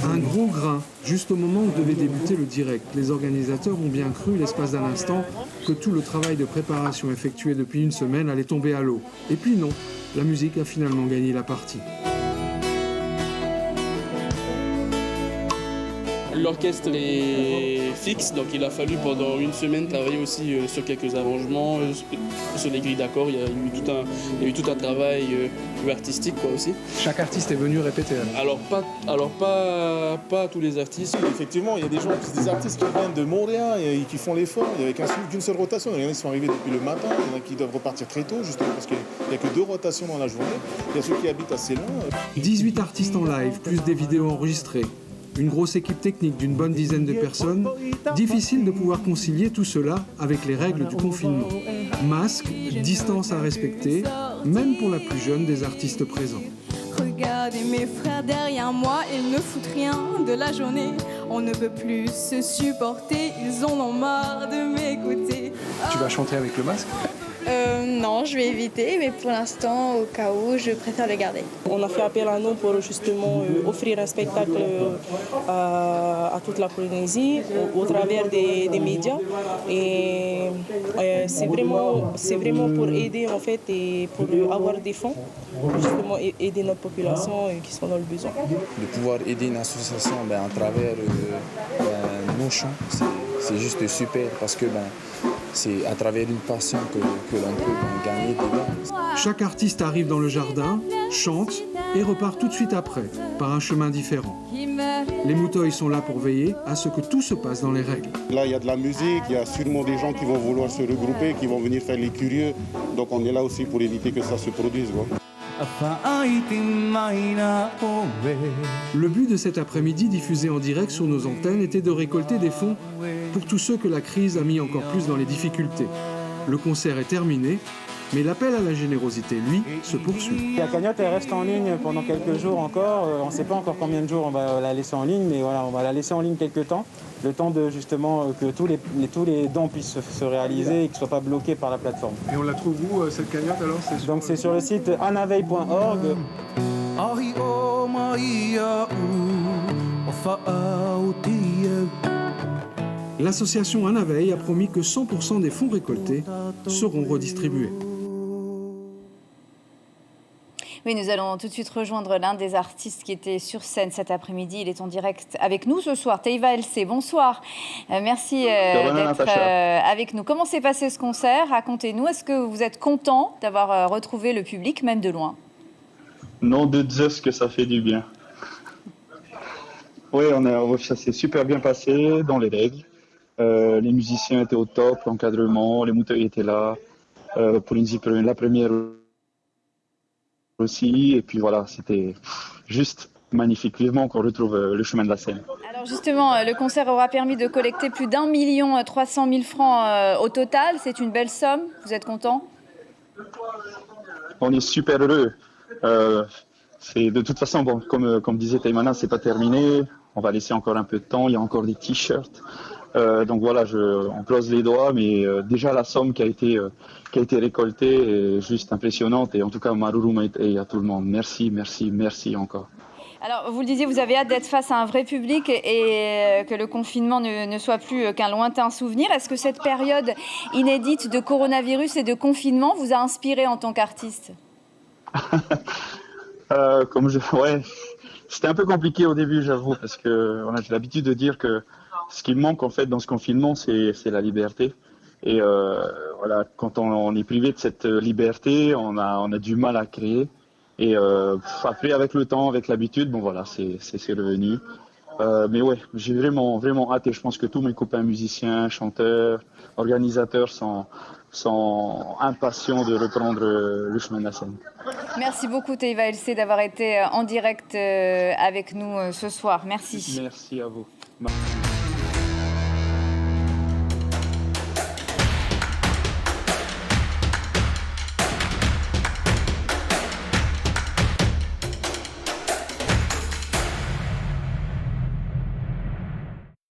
Un gros grain, juste au moment où devait débuter le direct. Les organisateurs ont bien cru, l'espace d'un instant, que tout le travail de préparation effectué depuis une semaine allait tomber à l'eau. Et puis non, la musique a finalement gagné la partie. L'orchestre est fixe, donc il a fallu pendant une semaine travailler aussi sur quelques arrangements, sur les grilles d'accords. Il y a eu tout un travail artistique aussi. Chaque artiste est venu répéter alors pas tous les artistes. Effectivement, il y a des artistes qui viennent de Montréal et qui font l'effort avec qu'une seule rotation. Il y en a qui sont arrivés depuis le matin, il y en a qui doivent repartir très tôt, justement parce qu'il n'y a que 2 rotations dans la journée. Il y a ceux qui habitent assez loin. 18 artistes en live, plus des vidéos enregistrées. Une grosse équipe technique d'une bonne dizaine de personnes. Difficile de pouvoir concilier tout cela avec les règles du confinement. Masque, distance à respecter, même pour la plus jeune des artistes présents. Regardez mes frères derrière moi, ils ne foutent rien de la journée. On ne peut plus se supporter, ils en ont marre de m'écouter. Tu vas chanter avec le masque ? Non, je vais éviter, mais pour l'instant, au cas où, je préfère le garder. On a fait appel à nous pour justement offrir un spectacle à toute la Polynésie au travers des médias. Et c'est vraiment pour aider en fait et pour avoir des fonds, pour justement aider notre population qui sont dans le besoin. De pouvoir aider une association à travers nos chants, c'est juste super parce que c'est à travers une passion que l'on peut gagner des gains. Chaque artiste arrive dans le jardin, chante et repart tout de suite après, par un chemin différent. Les Mouteuils sont là pour veiller à ce que tout se passe dans les règles. Là, il y a de la musique, il y a sûrement des gens qui vont vouloir se regrouper, qui vont venir faire les curieux. Donc on est là aussi pour éviter que ça se produise. Le but de cet après-midi diffusé en direct sur nos antennes était de récolter des fonds pour tous ceux que la crise a mis encore plus dans les difficultés. Le concert est terminé, mais l'appel à la générosité, lui, se poursuit. La cagnotte, elle reste en ligne pendant quelques jours encore. On ne sait pas encore combien de jours on va la laisser en ligne, mais voilà, on va la laisser en ligne quelques temps. Le temps de justement que tous les dons puissent se réaliser et qu'ils ne soient pas bloqués par la plateforme. Et on la trouve où, cette cagnotte alors ? Donc c'est sur le site anaveille.org. L'association Anaveille a promis que 100% des fonds récoltés seront redistribués. Oui, nous allons tout de suite rejoindre l'un des artistes qui était sur scène cet après-midi. Il est en direct avec nous ce soir. Teiva LC, bonsoir. Merci d'être avec nous. Comment s'est passé ce concert ? Racontez-nous. Est-ce que vous êtes content d'avoir retrouvé le public, même de loin ? Non de Dieu, ce que ça fait du bien. Oui, ça s'est super bien passé dans les règles. Les musiciens étaient au top, l'encadrement, les Mouteuils étaient là. Polynésie, la première aussi. Et puis voilà, c'était juste magnifique. Vivement qu'on retrouve le chemin de la scène. Alors justement, le concert aura permis de collecter plus d'1 300 000 francs au total. C'est une belle somme. Vous êtes content ? On est super heureux. C'est de toute façon, bon, comme disait Taïmana, c'est pas terminé. On va laisser encore un peu de temps. Il y a encore des t-shirts. Donc voilà, on close les doigts, mais déjà la somme qui a été récoltée est juste impressionnante. Et en tout cas, Marurum et à tout le monde. Merci, merci, merci encore. Alors, vous le disiez, vous avez hâte d'être face à un vrai public et que le confinement ne soit plus qu'un lointain souvenir. Est-ce que cette période inédite de coronavirus et de confinement vous a inspiré en tant qu'artiste ? Ouais, c'était un peu compliqué au début, j'avoue, parce que j'ai l'habitude de dire que ce qui me manque en fait dans ce confinement, c'est la liberté. Et voilà, quand on est privé de cette liberté, on a du mal à créer. Et après, avec le temps, avec l'habitude, bon voilà, c'est revenu. Mais ouais, j'ai vraiment, vraiment hâte et je pense que tous mes copains musiciens, chanteurs, organisateurs sont impatients de reprendre le chemin de la scène. Merci beaucoup Teiva LC d'avoir été en direct avec nous ce soir. Merci. Merci à vous.